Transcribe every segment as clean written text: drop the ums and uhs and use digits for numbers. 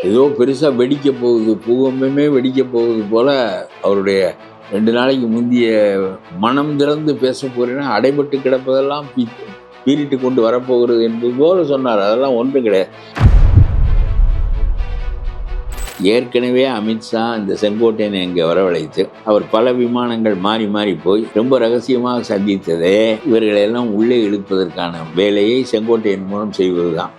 ஏதோ பெருசாக வெடிக்க போகுது, பூகம்பமே வெடிக்க போகுது போல அவருடைய 2 நாளைக்கு முந்திய மனம் திறந்து பேச போறேன்னா அடைபட்டு கிடப்பதெல்லாம் பீறிட்டு கொண்டு வரப்போகிறது என்பது போல சொன்னார். அதெல்லாம் ஒன்றும் கிடையாது. ஏற்கனவே அமித்ஷா இந்த செங்கோட்டையனை இங்கே வரவழைத்து அவர் பல விமானங்கள் மாறி மாறி போய் ரொம்ப ரகசியமாக சந்தித்ததே இவர்களெல்லாம் உள்ளே இழுப்பதற்கான வேலையை செங்கோட்டையன் மூலம் செய்வதுதான்.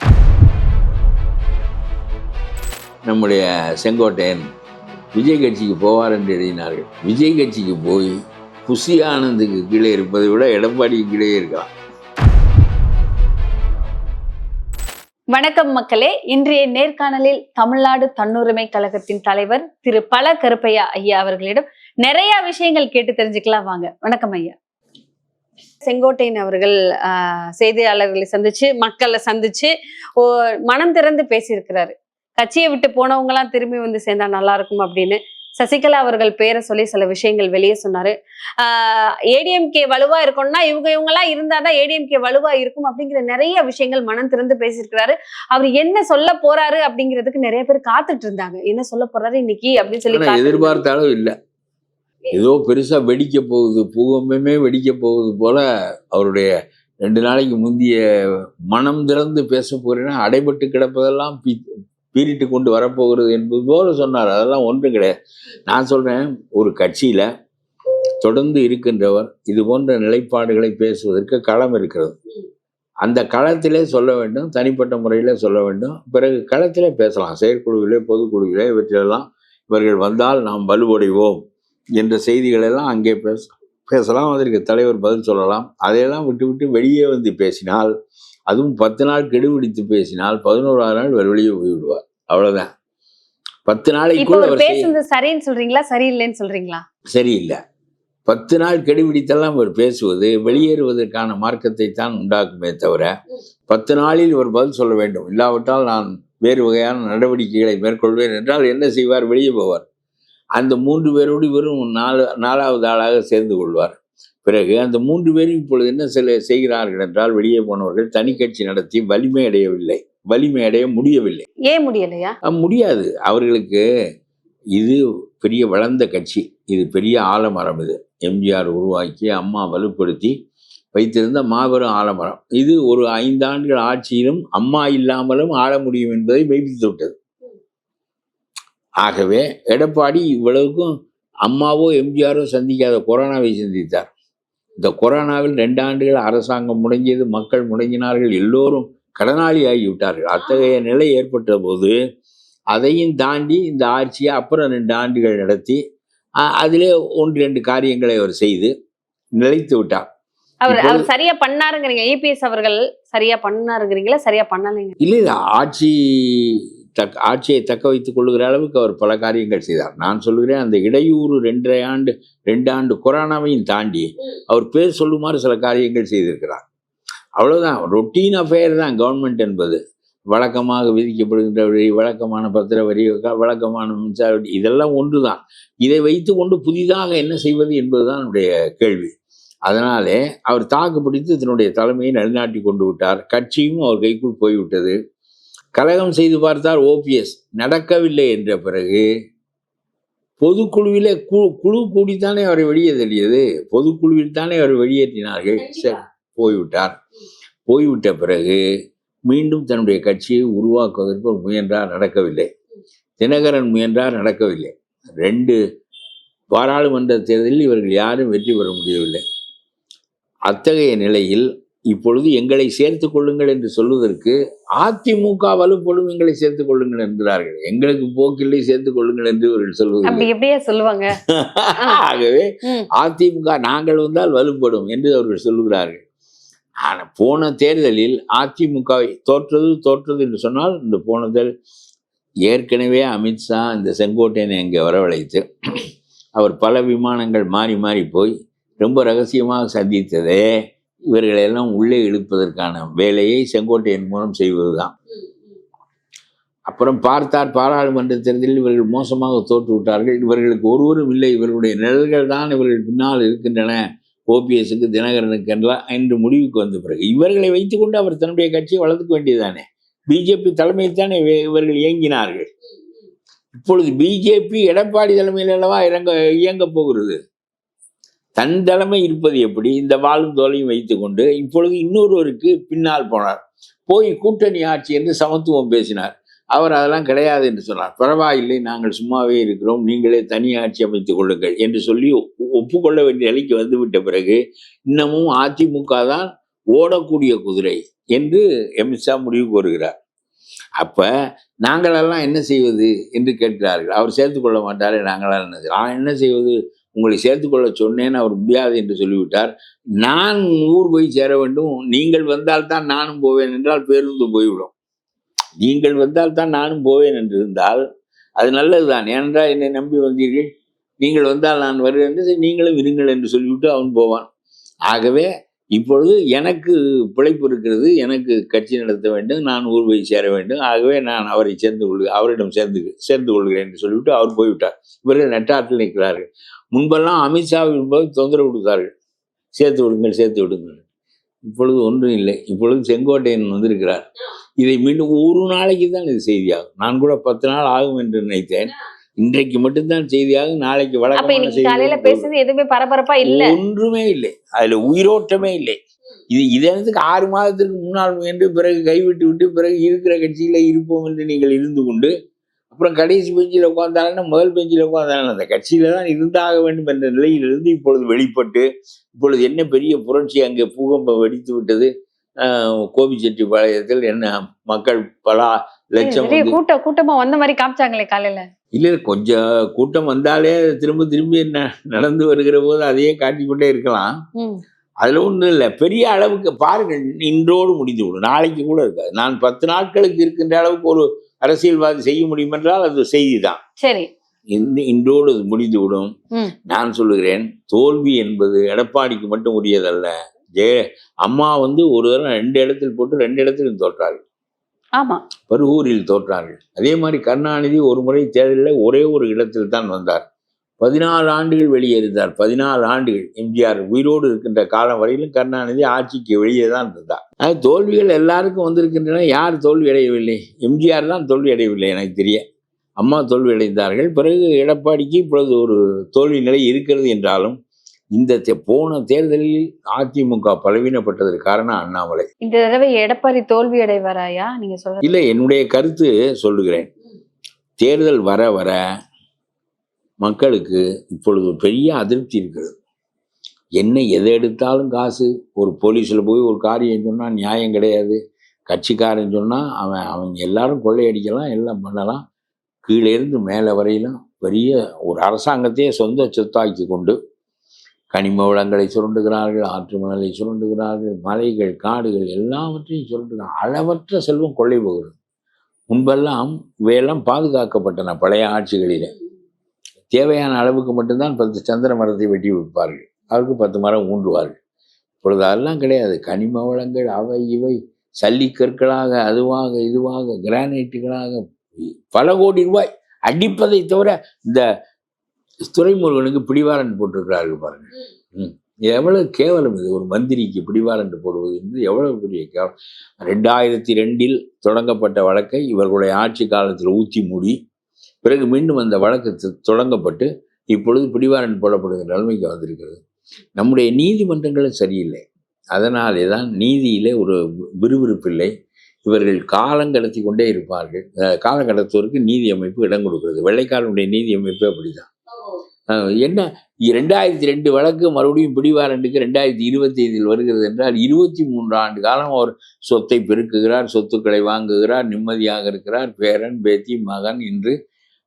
நம்முடைய செங்கோட்டையன் விஜய் கட்சிக்கு போவார் என்று எழுதினார்கள். விஜய் கட்சிக்கு போய் புஷி ஆனந்துக்கு கீழே இருப்பதை விட எடப்பாடிக்கு கீழே இருக்கலாம். வணக்கம் மக்களே, இன்றைய நேர்காணலில் தமிழ்நாடு தன்னுரிமை கழகத்தின் தலைவர் திரு பல கருப்பையா ஐயா அவர்களிடம் நிறைய விஷயங்கள் கேட்டு தெரிஞ்சுக்கலாம். வாங்க. வணக்கம் ஐயா. செங்கோட்டையன் அவர்கள் செய்தியாளர்களை சந்திச்சு மக்களை சந்திச்சு மனம் திறந்து பேசியிருக்கிறாரு. கட்சியை விட்டு போனவங்க எல்லாம் திரும்பி வந்து சேர்ந்தா நல்லா இருக்கும் அப்படின்னு சசிகலா அவர்கள் பேரை சொல்லி சில விஷயங்கள் வெளியே சொன்னாரு. ஏடிஎம்கே வலுவா இருக்கும்னா இவங்கெல்லாம் இருந்தாதான் ஏடிஎம்கே வலுவா இருக்கும் அப்படிங்கிற நிறைய விஷயங்கள் மனம் திறந்து பேசியிருக்கிறாரு. அவர் என்ன சொல்ல போறாரு அப்படிங்கிறதுக்கு நிறைய பேர் காத்துட்டு இருந்தாங்க. என்ன சொல்ல போறாரு இன்னைக்கு அப்படின்னு சொல்லி எதிர்பார்த்தாலும் இல்லை. ஏதோ பெருசா வெடிக்க போகுது, பூகம்பமே வெடிக்க போகுது போல அவருடைய 2 நாளைக்கு முந்திய மனம் திறந்து பேச போறேன்னா அடைபட்டு கிடப்பதெல்லாம் பீறிட்டு கொண்டு வரப்போகிறது என்பது போல சொன்னார். அதெல்லாம் ஒன்றும் கிடையாது. நான் சொல்றேன், ஒரு கட்சியில தொடர்ந்து இருக்கின்றவர் இது போன்ற நிலைப்பாடுகளை பேசுவதற்கு களம் இருக்கிறது. அந்த களத்திலே சொல்ல வேண்டும், தனிப்பட்ட முறையில் சொல்ல வேண்டும். பிறகு களத்திலே பேசலாம், செயற்குழுவிலே பொதுக்குழுவிலே இவற்றெல்லாம் இவர்கள் வந்தால் நாம் வலுவடைவோம் என்ற செய்திகளெல்லாம் அங்கே பேசலாம். அதற்கு தலைவர் பதில் சொல்லலாம். அதையெல்லாம் விட்டு வெளியே வந்து பேசினால், அதுவும் 10 நாள் கெடுபிடித்து பேசினால் 11ஆவது நாள் வெளியே போய்விடுவார். அவ்வளவுதான். 10 நாளைக்குள்ள பேசுறது சரின்னு சொல்றீங்களா, சரியில்லைன்னு சொல்றீங்களா? சரியில்லை. 10 நாள் கெடுபிடித்தெல்லாம் அவர் பேசுவது வெளியேறுவதற்கான மார்க்கத்தை தான் உண்டாக்குமே தவிர 10 நாளில் ஒரு பதில் சொல்ல வேண்டும். இல்லாவிட்டால் நான் வேறு வகையான நடவடிக்கைகளை மேற்கொள்வேன் என்றால் என்ன செய்வார்? வெளியே போவார். அந்த 3 பேரோடு வெறும் 4வது ஆளாக சேர்ந்து கொள்வார். பிறகு அந்த 3 பேரும் இப்பொழுது என்ன செய்கிறார்கள் என்றால், வெளியே போனவர்கள் தனி கட்சி நடத்தி வலிமை அடைய முடியவில்லை. ஏன் முடியலையா? முடியாது. அவர்களுக்கு இது பெரிய வளர்ந்த கட்சி, இது பெரிய ஆலமரம். இது எம்ஜிஆர் உருவாக்கி அம்மா வலுப்படுத்தி வைத்திருந்த மாபெரும் ஆலமரம். இது ஒரு 5 ஆண்டுகள் ஆட்சியிலும் அம்மா இல்லாமலும் ஆள முடியும் என்பதை மெய்ப்பித்து விட்டது. ஆகவே எடப்பாடி இவ்வளவுக்கும் அம்மாவோ எம்ஜிஆரோ சந்திக்காத கொரோனாவை சந்தித்தார். இந்த கொரோனாவில் 2 ஆண்டுகள் அரசாங்கம் முடங்கியது, மக்கள் முடங்கினார்கள், எல்லோரும் கடனாளி ஆகிவிட்டார்கள். அத்தகைய நிலை ஏற்பட்ட போது அதையும் தாண்டி இந்த ஆட்சியை அப்புறம் 2 ஆண்டுகள் நடத்தி அதிலே 1-2 காரியங்களை அவர் செய்து நிலைத்து விட்டார். அவர் சரியா பண்ணாருங்கிறீங்க? இபிஎஸ் அவர்கள் சரியா பண்ணாருங்கிறீங்களா, சரியா பண்ணலைங்க? இல்லை, ஆட்சியை தக்க வைத்துக் கொள்ளுகிற அளவுக்கு அவர் பல காரியங்கள் செய்தார். நான் சொல்லுகிறேன், அந்த இடையூறு 2 ஆண்டு கொரோனாவையும் தாண்டி அவர் பேர் சொல்லுமாறு சில காரியங்கள் செய்திருக்கிறார். அவ்வளவுதான். ரொட்டீன் அஃபேர் தான் கவர்மெண்ட் என்பது. வழக்கமாக விதிக்கப்படுகின்ற வரி, வழக்கமான பத்திர வரி, வழக்கமான மின்சார வரி, இதெல்லாம் ஒன்று தான். இதை வைத்து கொண்டு புதிதாக என்ன செய்வது என்பதுதான் என்னுடைய கேள்வி. அதனாலே அவர் தாக்கு பிடித்து தன்னுடைய தலைமையை நிலைநாட்டி கொண்டு விட்டார். கட்சியும் அவர் கைக்குள் போய்விட்டது. கலகம் செய்து பார்த்தார் ஓபிஎஸ், நடக்கவில்லை என்ற பிறகு பொதுக்குழுவிலே குழு கூடித்தானே அவரை வெளியே தள்ளியது. பொதுக்குழுவில் தானே அவர் வெளியேற்றினார்கள். போய்விட்டார். போய்விட்ட பிறகு மீண்டும் தன்னுடைய கட்சியை உருவாக்குவதற்கு முயன்றார், நடக்கவில்லை. தினகரன் முயன்றார், நடக்கவில்லை. 2 பாராளுமன்ற தேர்தலில் இவர்கள் யாரும் வெற்றி பெற முடியவில்லை. அத்தகைய நிலையில் இப்பொழுது எங்களை சேர்த்து கொள்ளுங்கள் என்று சொல்வதற்கு அதிமுக வலுப்படும், எங்களை சேர்த்துக் கொள்ளுங்கள் என்கிறார்கள். எங்களுக்கு போக்கில்லை, சேர்த்துக் கொள்ளுங்கள் என்று இவர்கள் சொல்லுவாங்க. ஆகவே அதிமுக நாங்கள் வந்தால் வலுப்படும் என்று அவர்கள் சொல்லுகிறார்கள். ஆனால் போன தேர்தலில் அதிமுக தோற்றது என்று சொன்னால், இந்த போன தேர்தல் ஏற்கனவே அமித்ஷா இந்த செங்கோட்டையனை இங்கே வரவழைத்து அவர் பல விமானங்கள் மாறி மாறி போய் ரொம்ப ரகசியமாக சந்தித்ததே இவர்களெல்லாம் உள்ளே இழுப்பதற்கான வேலையை செங்கோட்டையன் மூலம் செய்வதுதான். அப்புறம் பார்த்தார், பாராளுமன்ற தேர்தலில் இவர்கள் மோசமாக தோற்று விட்டார்கள். இவர்களுக்கு ஒருவரும் இல்லை, இவர்களுடைய நிழல்கள் தான் இவர்கள் பின்னால் இருக்கின்றன, ஓபிஎஸ்க்கு தினகரனுக்கு என்று முடிவுக்கு வந்த பிறகு இவர்களை வைத்துக்கொண்டு அவர் தன்னுடைய கட்சியை வளர்த்துக்க வேண்டியதுதானே. பிஜேபி தலைமையில் தானே இவர்கள் இயங்கினார்கள். இப்பொழுது பிஜேபி எடப்பாடி தலைமையில் அல்லவா இயங்க போகிறது. தன் தலைமை இருப்பது எப்படி? இந்த வாழும் தோலையும் வைத்துக்கொண்டு இப்பொழுது இன்னொருவருக்கு பின்னால் போனார். போய் கூட்டணி ஆட்சி என்று சமத்துவம் பேசினார். அவர் அதெல்லாம் கிடையாது என்று சொன்னார். பரவாயில்லை, நாங்கள் சும்மாவே இருக்கிறோம், நீங்களே தனி ஆட்சி அமைத்துக் கொள்ளுங்கள் என்று சொல்லி ஒப்புக்கொள்ள வேண்டிய நிலைக்கு வந்துவிட்ட பிறகு இன்னமும் அதிமுக தான் ஓடக்கூடிய குதிரை என்று அமித்ஷா முடிவுக்கு வருகிறார். அப்ப நாங்களெல்லாம் என்ன செய்வது என்று கேட்கிறார்கள். அவர் சேர்த்துக்கொள்ள மாட்டாரே, நாங்களாம் நான் என்ன செய்வது? உங்களை சேர்த்துக்கொள்ள சொன்னேன்னு அவர் முடியாது என்று சொல்லிவிட்டார். நான் ஊர் போய் சேர வேண்டும், நீங்கள் வந்தால்தான் நானும் போவேன் என்றால் பேருந்து போய்விடும். நீங்கள் வந்தால்தான் நானும் போவேன் என்று இருந்தால் அது நல்லதுதான். ஏனென்றால் என்னை நம்பி வந்தீர்கள், நீங்கள் வந்தால் நான் வருவேன் என்று, நீங்களும் இருங்கள் என்று சொல்லிவிட்டு அவன் போவான். ஆகவே இப்பொழுது எனக்கு பிழைப்பு இருக்கிறது, எனக்கு கட்சி நடத்த வேண்டும், நான் ஊர் போய் சேர வேண்டும். ஆகவே நான் அவரிடம் சேர்ந்து கொள்கிறேன் என்று சொல்லிவிட்டு அவர் போய்விட்டார். இவர்கள் நட்டாற்றில் நிற்கிறார்கள். முன்பெல்லாம் அமித்ஷாவின் போது தொந்தரவு கொடுத்தார்கள், சேர்த்து விடுங்கள். இப்பொழுது ஒன்றும் இல்லை. இப்பொழுது செங்கோட்டையன் வந்திருக்கிறார். இதை மீண்டும் ஒரு நாளைக்கு தான் இது செய்தியாகும். நான் கூட 10 நாள் ஆகும் என்று நினைத்தேன். இன்றைக்கு மட்டும்தான் செய்தியாகும். நாளைக்கு வழக்கமான செய்தி எதுவுமே பரபரப்பா இல்லை, ஒன்றுமே இல்லை, அதுல உயிரோட்டமே இல்லை. இதற்கு 6 மாதத்திற்கு முன்னால் என்று பிறகு கைவிட்டு விட்டு பிறகு இருக்கிற கட்சியில இருப்போம் என்று நீங்கள் இருந்து கொண்டு அப்புறம் கடைசி பெஞ்சில் உட்கார்ந்தாலும் முதல் பெஞ்சில் உட்கார்ந்தாலும் அந்த கட்சியில தான் இருந்தாக வேண்டும் என்ற நிலையிலிருந்து இப்பொழுது வெளிப்பட்டு இப்பொழுது என்ன பெரிய புரட்சி அங்கே பூகம்பம் வெடித்து விட்டது. கோபிச்செட்டிப்பாளையத்தில் என்ன மக்கள் பல லட்சம் கூட்டமா வந்த மாதிரி காமிச்சாங்களே காலையில. இல்லை, கொஞ்சம் கூட்டம் வந்தாலே திரும்பி நடந்து வருகிற போது அதையே காட்டிக்கொண்டே இருக்கலாம். அதுல ஒன்றும் இல்லை, பெரிய அளவுக்கு பாருங்கள். இன்றோடு முடிந்து விடும், நாளைக்கு கூட இருக்காது. நான் 10 நாட்களுக்கு இருக்கின்ற அளவுக்கு ஒரு அரசியல்வாதி செய்ய முடியும் என்றால் அது செய்தி தான். சரி, இன்றோடு முடிந்து விடும். நான் சொல்லுகிறேன், தோல்வி என்பது எடப்பாடிக்கு மட்டும் உரியதல்ல. அம்மா ஒரு தடவை 2 இடத்தில் போட்டு 2 இடத்திலும் தோற்றார்கள். ஆமா, பருகூரில் தோற்றார்கள். அதே மாதிரி கருணாநிதி ஒரு முறை தேர்தலில் ஒரே ஒரு இடத்தில் தான் வந்தார். 14 ஆண்டுகள் வெளியே இருந்தார். 14 ஆண்டுகள் எம்ஜிஆர் உயிரோடு இருக்கின்ற காலம் வரையிலும் கருணாநிதி ஆட்சிக்கு வெளியே தான் இருந்தார். அது தோல்விகள் எல்லாருக்கும் வந்திருக்கின்றன. யார் தோல்வி அடையவில்லை? எம்ஜிஆர் தான் தோல்வி அடையவில்லை எனக்கு தெரிய. அம்மா தோல்வி அடைந்தார்கள். பிறகு எடப்பாடிக்கு இப்பொழுது ஒரு தோல்வி நிலை இருக்கிறது என்றாலும் இந்த போன தேர்தலில் அதிமுக பலவீனப்பட்டதற்கு காரணம் அண்ணாமலை. இந்த தடவை எடப்பாடி தோல்வி அடைவாராயா நீங்க சொல்ல? இல்லை, என்னுடைய கருத்து சொல்லுகிறேன். தேர்தல் வர வர மக்களுக்கு இப்பொழுது பெரிய அதிருப்தி இருக்கிறது. என்ன எதை எடுத்தாலும் காசு. ஒரு போலீஸில் போய் ஒரு காரியம் சொன்னால் நியாயம் கிடையாது. கட்சிக்காரன் சொன்னால் அவங்க எல்லாரும் கொள்ளையடிக்கலாம், எல்லாம் பண்ணலாம். கீழே இருந்து மேலே வரையிலும் பெரிய ஒரு அரசாங்கத்தையே சொந்த சொத்தாக்கி கொண்டு கனிம வளங்களை சுரண்டுகிறார்கள், ஆற்று மணலை சுரண்டுகிறார்கள், மலைகள் காடுகள் எல்லாவற்றையும் சுரண்டுகிறார்கள். அளவற்ற செல்வம் கொள்ளை போகிறது. முன்பெல்லாம் இவையெல்லாம் பாதுகாக்கப்பட்டன பழைய ஆட்சிகளிலே. தேவையான அளவுக்கு மட்டும்தான் 10 சந்திர மரத்தை வெட்டி வைப்பார்கள், அவருக்கு 10 மரம் ஊன்றுவார்கள். இப்பொழுது அதெல்லாம் கிடையாது. கனிம வளங்கள் அவை இவை சல்லிக்கற்களாக, அதுவாக இதுவாக, கிரானைட்டுகளாக பல கோடி ரூபாய் அடிப்பதை தவிர இந்த துரைமுருகனுக்கு பிடிவாரண்ட் போட்டிருக்கிறார்கள் பாருங்க. எவ்வளவு கேவலம் இது! ஒரு மந்திரிக்கு பிடிவாரண்ட் போடுவது என்பது எவ்வளவு பெரிய கேவலம். 2002 தொடங்கப்பட்ட வழக்கை இவர்களுடைய ஆட்சி காலத்தில் ஊற்றி மூடி பிறகு மீண்டும் அந்த வழக்கு தொடங்கப்பட்டு இப்பொழுது பிடிவாரண்ட் போடப்படுகிற நிலைமைக்கு வந்திருக்கிறது. நம்முடைய நீதிமன்றங்களும் சரியில்லை. அதனாலே தான் நீதியிலே ஒரு விறுவிறுப்பில்லை. இவர்கள் காலங்கடத்தி கொண்டே இருப்பார்கள். காலங்கடத்துவதற்கு நீதி அமைப்பு இடம் கொடுக்கிறது. வெள்ளைக்காரனுடைய நீதி அமைப்பு அப்படிதான். என்ன 2002 வழக்கு மறுபடியும் பிடிவாரண்டுக்கு 2025 வருகிறது என்றால் 23 ஆண்டு காலம் அவர் சொத்தை பெருக்குகிறார், சொத்துக்களை வாங்குகிறார், நிம்மதியாக இருக்கிறார், பேரன் பேத்தி மகன் என்று.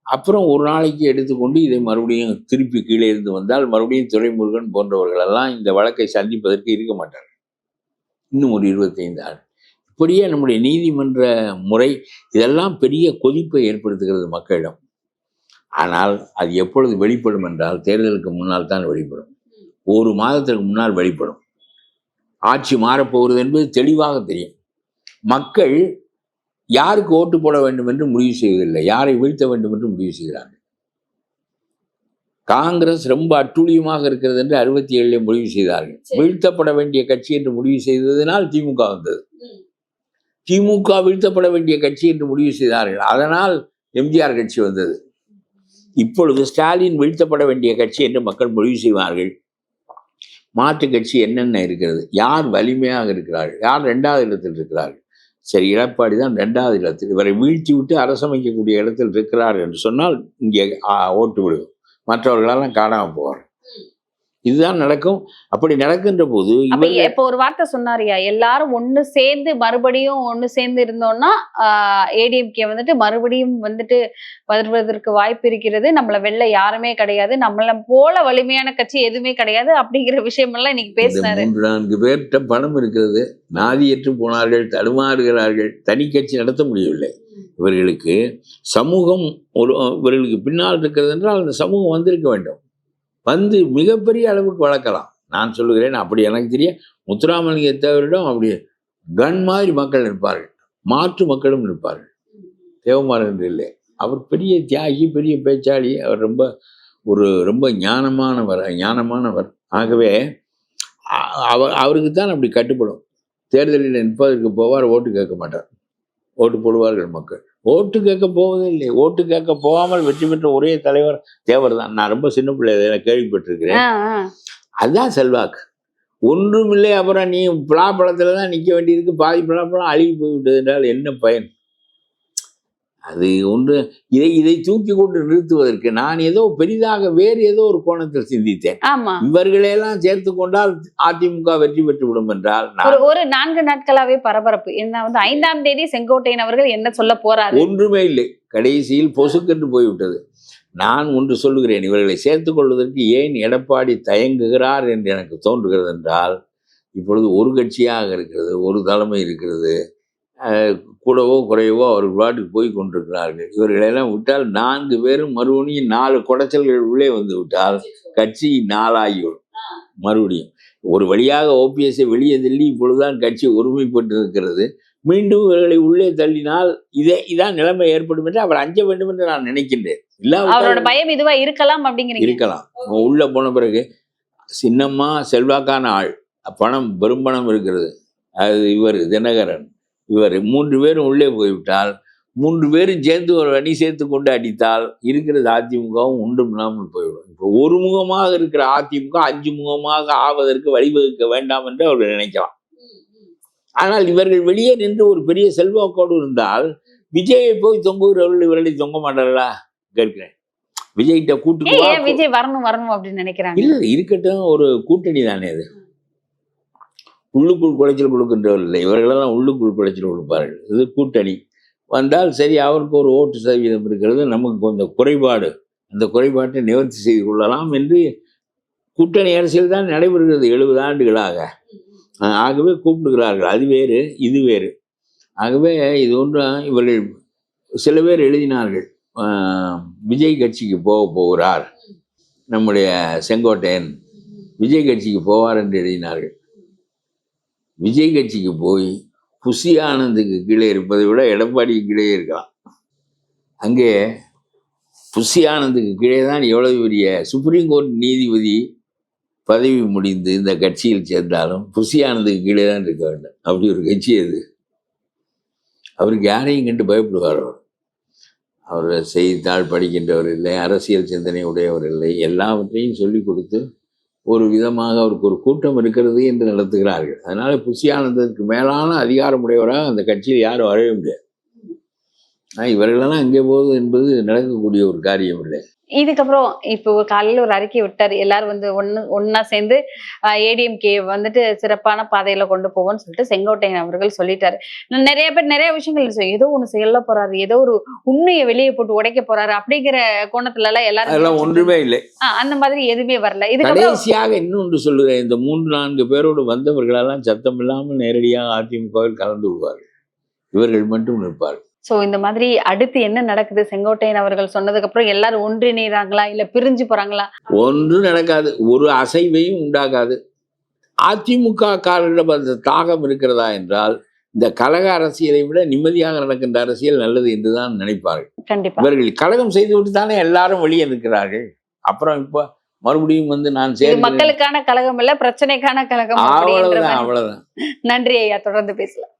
அப்புறம் ஒரு நாளைக்கு எடுத்துக்கொண்டு இதை மறுபடியும் திருப்பி கீழே இருந்து வந்தால் மறுபடியும் துரைமுருகன் போன்றவர்களெல்லாம் இந்த வழக்கை சந்திப்பதற்கு இருக்க மாட்டார்கள். இன்னும் ஒரு 25 ஆண்டு. இப்படியே நம்முடைய நீதிமன்ற முறை இதெல்லாம் பெரிய கொதிப்பை ஏற்படுத்துகிறது மக்களிடம். ஆனால் அது எப்பொழுது வெளிப்படும் என்றால் தேர்தலுக்கு முன்னால் தான் வெளிப்படும். 1 மாதத்திற்கு முன்னால் வெளிப்படும். ஆட்சி மாறப்போகிறது என்பது தெளிவாக தெரியும். மக்கள் யாருக்கு ஓட்டு போட வேண்டும் என்று முடிவு செய்வதில்லை, யாரை வீழ்த்த வேண்டும் என்று முடிவு செய்கிறார்கள். காங்கிரஸ் ரொம்ப அட்டூழியமாக இருக்கிறது என்று 67 முடிவு செய்தார்கள். வீழ்த்தப்பட வேண்டிய கட்சி என்று முடிவு செய்ததினால் திமுக வந்தது. திமுக வீழ்த்தப்பட வேண்டிய கட்சி என்று முடிவு செய்தார்கள், அதனால் எம்ஜிஆர் கட்சி வந்தது. இப்பொழுது ஸ்டாலின் வீழ்த்தப்பட வேண்டிய கட்சி என்று மக்கள் முடிவு செய்வார்கள். மாற்று கட்சி என்னென்ன இருக்கிறது, யார் வலிமையாக இருக்கிறார்கள், யார் 2வது இடத்தில் இருக்கிறார்கள். சரி, எடப்பாடி தான் 2வது இடத்தில், இவரை வீழ்த்தி விட்டு அரசமைக்கக்கூடிய இடத்தில் இருக்கிறார் என்று சொன்னால் இங்கே ஓட்டு விடுவோம், மற்றவர்களெல்லாம் காணாமல் போவார். இதுதான் நடக்கும். அப்படி நடக்கின்ற போது இப்ப ஒரு வார்த்தை சொன்னாரியா, எல்லாரும் மறுபடியும் ஒண்ணு சேர்ந்து இருந்தோம்னா ஏடிஎம்கே வந்துட்டு மறுபடியும் வந்துட்டு வருவதற்கு வாய்ப்பு இருக்கிறது, நம்மள வெல்ல யாருமே கிடையாது, நம்மள போல வலிமையான கட்சி எதுவுமே கிடையாது அப்படிங்கிற விஷயம் எல்லாம் இன்னைக்கு பேசினாரு. 3-4 பேர்கிட்ட பணம் இருக்கிறது, நாதியற்று போனார்கள், தடுமாறுகிறார்கள், தனி கட்சி நடத்த முடியவில்லை. இவர்களுக்கு சமூகம் இவர்களுக்கு பின்னால் இருக்கிறது என்றால் அந்த சமூகம் வந்திருக்க வேண்டும், வந்து மிகப்பெரிய அளவுக்கு வளர்க்கலாம். நான் சொல்லுகிறேன், அப்படி எனக்கு தெரிய முத்துராமலிங்க தேவரிடம் அப்படி கன் மாதிரி மக்கள் நிற்பார்கள், மாற்று மக்களும் நிற்பார்கள். தேவமாறன் என்று இல்லை, அவர் பெரிய தியாகி, பெரிய பேச்சாளி, அவர் ரொம்ப ஞானமானவர். ஆகவே அவருக்கு தான் அப்படி கட்டுப்படும். தேர்தலில் நிற்பதற்கு போவார், ஓட்டு கேட்க மாட்டார், ஓட்டு போடுவார்கள் மக்கள். ஓட்டு கேட்க போவதே இல்லை, ஓட்டு கேட்க போகாமல் வெற்றி பெற்ற ஒரே தலைவர் தேவர் தான். நான் ரொம்ப சின்ன பிள்ளை கேள்விப்பட்டிருக்கிறேன். அதுதான் செல்வாக்கு. ஒன்றுமில்லை, அப்புறம் நீ பலாப்பழத்துல தான் நிற்க வேண்டியிருக்கு, பாதி பலாப்பழம் அழுகி போய்விட்டது என்றால் என்ன பயன்? அது ஒன்று. இதை தூக்கி கொண்டு நிறுத்துவதற்கு நான் ஏதோ பெரிதாக வேறு ஏதோ ஒரு கோணத்தில் சிந்தித்தேன். இவர்களெல்லாம் சேர்த்து கொண்டால் அதிமுக வெற்றி பெற்று விடும் என்றால் ஒரு 4 நாட்களாவே பரபரப்பு. என்ன 5ஆம் தேதி செங்கோட்டையன் அவர்கள் என்ன சொல்ல போறாரு? ஒன்றுமே இல்லை, கடைசியில் பொசுக்கென்று போய்விட்டது. நான் ஒன்று சொல்லுகிறேன், இவர்களை சேர்த்துக் கொள்வதற்கு ஏன் எடப்பாடி தயங்குகிறார் என்று எனக்கு தோன்றுகிறது என்றால், இப்பொழுது ஒரு கட்சியாக இருக்கிறது, ஒரு தலைமை இருக்கிறது, கூடவோ குறையவோ அவர்கள் பாட்டுக்கு போய் கொண்டிருக்கிறார்கள். இவர்களெல்லாம் விட்டால் 4 பேரும் மறுபடியும் 4 குடைச்சல்கள் உள்ளே வந்து விட்டால் கட்சி 4 ஆகிவிடும். மறுபடியும் ஒரு வழியாக ஓபிஎஸ்ஐ வெளியே தள்ளி இப்பொழுதுதான் கட்சி ஒருமைப்பட்டு இருக்கிறது. மீண்டும் இவர்களை உள்ளே தள்ளினால் இதான் நிலைமை ஏற்படும் என்று அவர் அஞ்ச வேண்டும் என்று நான் நினைக்கின்றேன். அவரோட பயம் இதுவா இருக்கலாம் அப்படிங்கிறீங்க? இருக்கலாம். உள்ள போன பிறகு சின்னம்மா செல்வாக்கான ஆள், பணம் பெரும் பணம் இருக்கிறது, அது இவர் தினகரன், இவர் 3 பேரும் உள்ளே போய்விட்டால் 3 பேரும் சேர்ந்து ஒரு அணி சேர்த்து கொண்டு அடித்தால் இருக்கிறது அதிமுகவும் ஒன்றும் இல்லாமல் போய்விடும். இப்போ ஒரு முகமாக இருக்கிற அதிமுக 5 முகமாக ஆவதற்கு வழிவகுக்க வேண்டாம் என்று அவர்கள் நினைக்கலாம். ஆனால் இவர்கள் வெளியே நின்று ஒரு பெரிய செல்வாக்கோடு இருந்தால் விஜயை போய் தொங்குகிறவர்கள் இவர்களை தொங்க மாட்டார்களா கேட்கிறேன். விஜய்கிட்ட கூட்டு விஜய் வரணும் அப்படின்னு நினைக்கிறாங்க. இல்லை, இருக்கட்டும், ஒரு கூட்டணி தானே அது. உள்ளுக்குள் குலைச்சல் கொடுக்கின்றவர்கள் இல்லை, இவர்களெல்லாம் உள்ளுக்குள் குலைச்சல் கொடுப்பார்கள். இது கூட்டணி வந்தால் சரி, அவருக்கு ஒரு ஓட்டு சதவீதம் இருக்கிறது, நமக்கு கொஞ்சம் குறைபாடு, அந்த குறைபாட்டை நிவர்த்தி செய்து கொள்ளலாம் என்று கூட்டணி அரசியல் தான் நடைபெறுகிறது 70 ஆண்டுகளாக. ஆகவே கூப்பிடுகிறார்கள், அது வேறு இது வேறு. ஆகவே இது ஒன்று. இவர்கள் சில பேர் எழுதினார்கள், விஜய் கட்சிக்கு போகிறார் நம்முடைய செங்கோட்டையன், விஜய் கட்சிக்கு போவார் என்று எழுதினார்கள். விஜய் கட்சிக்கு போய் புஷி ஆனந்துக்கு கீழே இருப்பதை விட எடப்பாடிக்கு கீழே இருக்கலாம். அங்கே புஷி ஆனந்துக்கு கீழே தான் எவ்வளவு பெரிய சுப்ரீம் கோர்ட் நீதிபதி பதவி முடிந்து இந்த கட்சியில் சேர்ந்தாலும் புஷி ஆனந்துக்கு கீழே தான் இருக்க வேண்டும். அப்படி ஒரு கட்சி அது. அவருக்கு யாரையும் கண்டு பயப்படுவார். அவர் செய்தித்தாள் படிக்கின்றவர் இல்லை, அரசியல் சிந்தனை உடையவர் இல்லை, எல்லாவற்றையும் சொல்லி கொடுத்து ஒரு விதமாக அவருக்கு ஒரு கூட்டம் இருக்கிறது என்று நடத்துகிறார்கள். அதனால புஷி ஆனந்தத்துக்கு மேலான அதிகாரமுடையவராக அந்த கட்சியில் யாரும் வரவே முடியாது. இவர்களெல்லாம் அங்கே போகுது என்பது நடக்கக்கூடிய ஒரு காரியம் இல்லை. இதுக்கப்புறம் இப்போ காலையில ஒரு அறிக்கை விட்டார், எல்லாரும் ஒன்னா சேர்ந்து ஏடிஎம்கே வந்துட்டு சிறப்பான பாதையில கொண்டு போவோம்னு சொல்லிட்டு செங்கோட்டையன் அவர்கள் சொல்லிட்டாரு. நிறைய பேர் நிறைய விஷயங்கள் ஏதோ ஒண்ணு செய்யல போறாரு, ஏதோ ஒரு உண்மையை வெளியே போட்டு உடைக்க போறாரு அப்படிங்கிற கோணத்துல எல்லாம் எல்லாரும் ஒன்றுமே இல்லை. அந்த மாதிரி எதுவுமே வரல. இது கடைசியாக இன்னொன்று சொல்லுறேன், இந்த 3-4 பேரோடு வந்தவர்களெல்லாம் சத்தம் இல்லாமல் நேரடியாக அதிமுகவில் கலந்து விடுவார்கள், இவர்கள் மட்டும் நிற்பார்கள். சோ இந்த மாதிரி அடுத்து என்ன நடக்குது? செங்கோட்டையன் அவர்கள் சொன்னதுக்கு அப்புறம் எல்லாரும் ஒன்றிணைறாங்களா இல்ல பிரிஞ்சு போறாங்களா? ஒன்றும் நடக்காது, ஒரு அசைவையும் உண்டாகாது. அதிமுக காரர்களிடம் அந்த தாகம் இருக்கிறதா என்றால் இந்த கழக அரசியலை விட நிம்மதியாக நடக்கின்ற அரசியல் நல்லது என்றுதான் நினைப்பார்கள். கண்டிப்பா. இவர்கள் கழகம் செய்து விட்டு தானே எல்லாரும் வெளியே இருக்கிறார்கள். அப்புறம் இப்ப மறுபடியும் நான் சேர்ந்து மக்களுக்கான கழகம் இல்ல, பிரச்சனைக்கான கழகம். அவ்வளவுதான். நன்றி ஐயா, தொடர்ந்து பேசலாம்.